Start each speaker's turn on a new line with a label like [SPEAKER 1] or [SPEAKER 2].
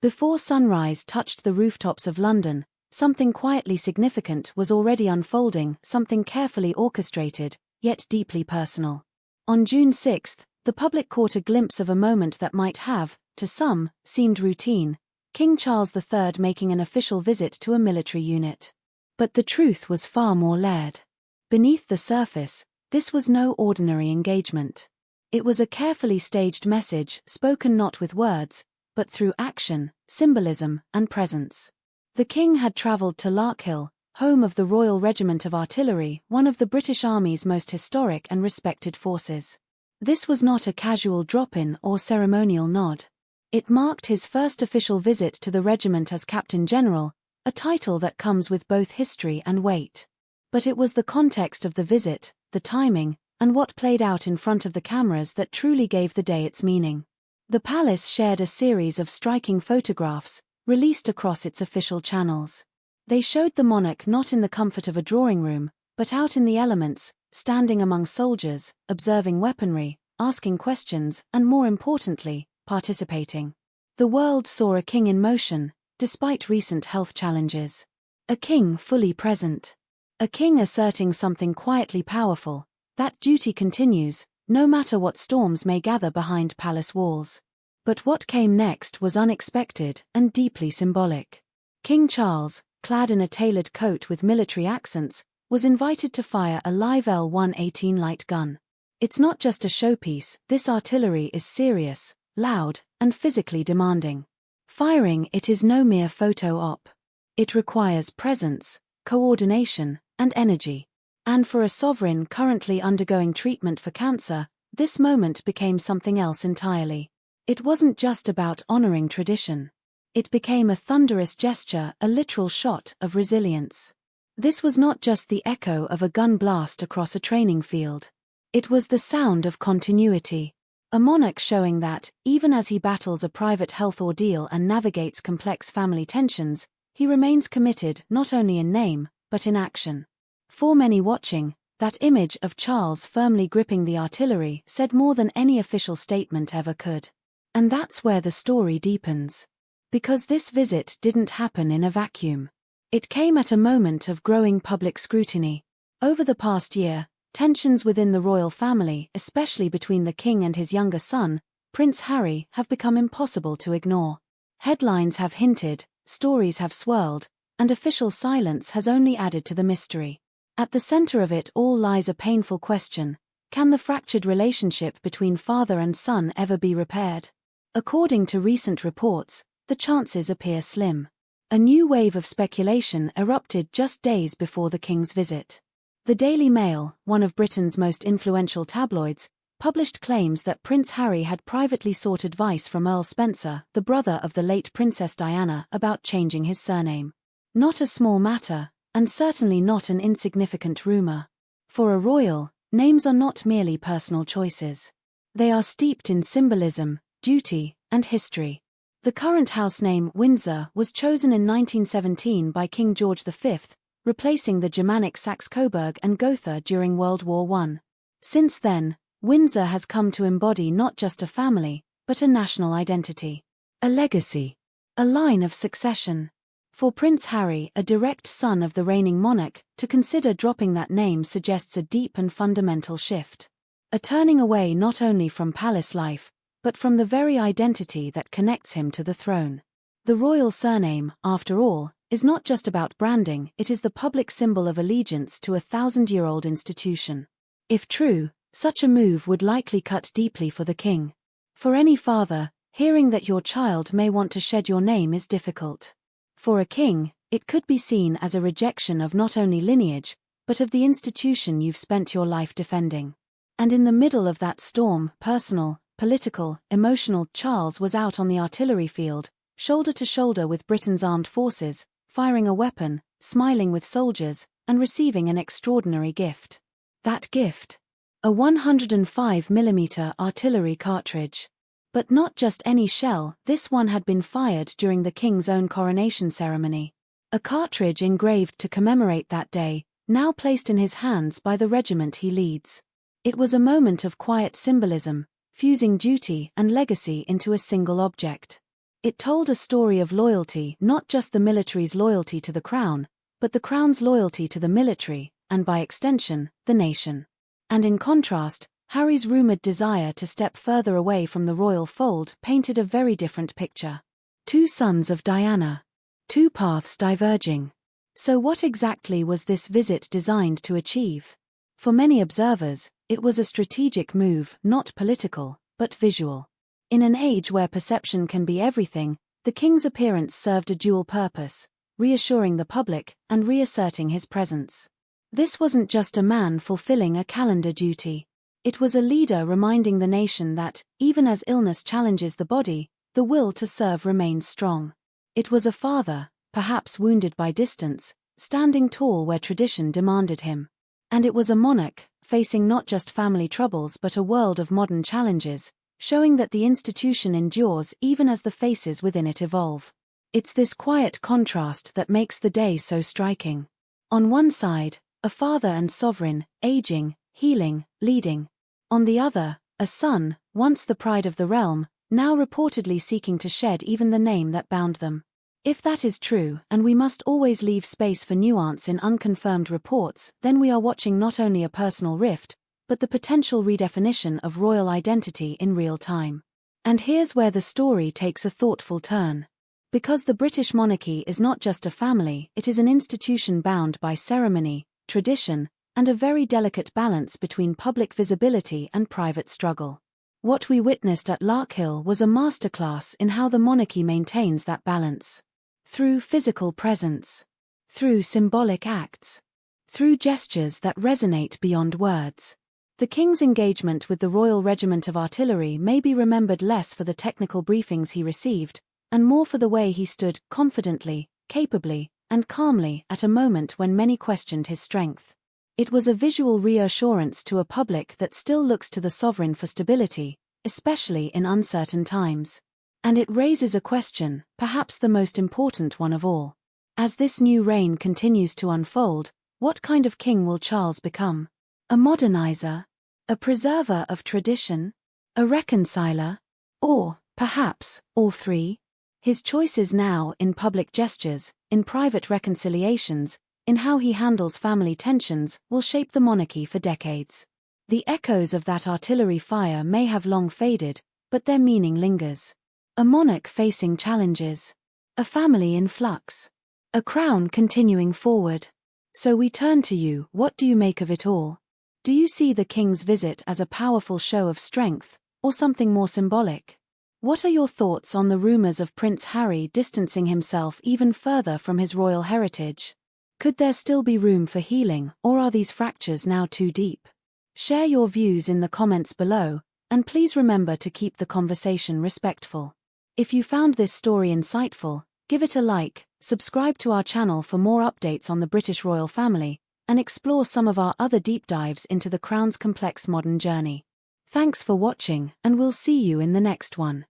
[SPEAKER 1] Before sunrise touched the rooftops of London, something quietly significant was already unfolding, something carefully orchestrated, yet deeply personal. On June 6, the public caught a glimpse of a moment that might have, to some, seemed routine: King Charles III making an official visit to a military unit. But the truth was far more layered. Beneath the surface, this was no ordinary engagement. It was a carefully staged message, spoken not with words, but through action, symbolism, and presence. The king had travelled to Larkhill, home of the Royal Regiment of Artillery, one of the British Army's most historic and respected forces. This was not a casual drop-in or ceremonial nod. It marked his first official visit to the regiment as Captain General, a title that comes with both history and weight. But it was the context of the visit, the timing, and what played out in front of the cameras that truly gave the day its meaning. The palace shared a series of striking photographs, released across its official channels. They showed the monarch not in the comfort of a drawing room, but out in the elements, standing among soldiers, observing weaponry, asking questions, and more importantly, participating. The world saw a king in motion, despite recent health challenges. A king fully present. A king asserting something quietly powerful: that duty continues, no matter what storms may gather behind palace walls. But what came next was unexpected and deeply symbolic. King Charles, clad in a tailored coat with military accents, was invited to fire a live L-118 light gun. It's not just a showpiece, this artillery is serious, loud, and physically demanding. Firing it is no mere photo op. It requires presence, coordination, and energy. And for a sovereign currently undergoing treatment for cancer, this moment became something else entirely. It wasn't just about honoring tradition. It became a thunderous gesture, a literal shot of resilience. This was not just the echo of a gun blast across a training field. It was the sound of continuity. A monarch showing that, even as he battles a private health ordeal and navigates complex family tensions, he remains committed not only in name, but in action. For many watching, that image of Charles firmly gripping the artillery said more than any official statement ever could. And that's where the story deepens. Because this visit didn't happen in a vacuum. It came at a moment of growing public scrutiny. Over the past year, tensions within the royal family, especially between the king and his younger son, Prince Harry, have become impossible to ignore. Headlines have hinted, stories have swirled, and official silence has only added to the mystery. At the center of it all lies a painful question: can the fractured relationship between father and son ever be repaired? According to recent reports, the chances appear slim. A new wave of speculation erupted just days before the king's visit. The Daily Mail, one of Britain's most influential tabloids, published claims that Prince Harry had privately sought advice from Earl Spencer, the brother of the late Princess Diana, about changing his surname. Not a small matter, and certainly not an insignificant rumor. For a royal, names are not merely personal choices. They are steeped in symbolism, duty, and history. The current house name, Windsor, was chosen in 1917 by King George V, replacing the Germanic Saxe-Coburg and Gotha during World War I. Since then, Windsor has come to embody not just a family, but a national identity. A legacy. A line of succession. For Prince Harry, a direct son of the reigning monarch, to consider dropping that name suggests a deep and fundamental shift. A turning away not only from palace life, but from the very identity that connects him to the throne. The royal surname, after all, is not just about branding, it is the public symbol of allegiance to a 1,000-year-old institution. If true, such a move would likely cut deeply for the king. For any father, hearing that your child may want to shed your name is difficult. For a king, it could be seen as a rejection of not only lineage, but of the institution you've spent your life defending. And in the middle of that storm, personal, political, emotional, Charles was out on the artillery field, shoulder to shoulder with Britain's armed forces, firing a weapon, smiling with soldiers, and receiving an extraordinary gift. That gift? A 105mm artillery cartridge. But not just any shell, this one had been fired during the king's own coronation ceremony. A cartridge engraved to commemorate that day, now placed in his hands by the regiment he leads. It was a moment of quiet symbolism, fusing duty and legacy into a single object. It told a story of loyalty, not just the military's loyalty to the crown, but the crown's loyalty to the military, and by extension, the nation. And in contrast, Harry's rumored desire to step further away from the royal fold painted a very different picture. Two sons of Diana. Two paths diverging. So what exactly was this visit designed to achieve? For many observers, it was a strategic move, not political, but visual. In an age where perception can be everything, the king's appearance served a dual purpose, reassuring the public and reasserting his presence. This wasn't just a man fulfilling a calendar duty. It was a leader reminding the nation that, even as illness challenges the body, the will to serve remains strong. It was a father, perhaps wounded by distance, standing tall where tradition demanded him. And it was a monarch, facing not just family troubles but a world of modern challenges, showing that the institution endures even as the faces within it evolve. It's this quiet contrast that makes the day so striking. On one side, a father and sovereign, aging, healing, leading. On the other, a son, once the pride of the realm, now reportedly seeking to shed even the name that bound them. If that is true, and we must always leave space for nuance in unconfirmed reports, then we are watching not only a personal rift, but the potential redefinition of royal identity in real time. And here's where the story takes a thoughtful turn. Because the British monarchy is not just a family, it is an institution bound by ceremony, tradition, and a very delicate balance between public visibility and private struggle. What we witnessed at Larkhill was a masterclass in how the monarchy maintains that balance. Through physical presence. Through symbolic acts. Through gestures that resonate beyond words. The king's engagement with the Royal Regiment of Artillery may be remembered less for the technical briefings he received, and more for the way he stood confidently, capably, and calmly at a moment when many questioned his strength. It was a visual reassurance to a public that still looks to the sovereign for stability, especially in uncertain times. And it raises a question, perhaps the most important one of all. As this new reign continues to unfold, what kind of king will Charles become? A modernizer? A preserver of tradition? A reconciler? Or, perhaps, all three? His choices now, in public gestures, in private reconciliations, in how he handles family tensions, will shape the monarchy for decades. The echoes of that artillery fire may have long faded, but their meaning lingers. A monarch facing challenges. A family in flux. A crown continuing forward. So we turn to you, what do you make of it all? Do you see the king's visit as a powerful show of strength, or something more symbolic? What are your thoughts on the rumors of Prince Harry distancing himself even further from his royal heritage? Could there still be room for healing, or are these fractures now too deep? Share your views in the comments below, and please remember to keep the conversation respectful. If you found this story insightful, give it a like, subscribe to our channel for more updates on the British royal family, and explore some of our other deep dives into the crown's complex modern journey. Thanks for watching, and we'll see you in the next one.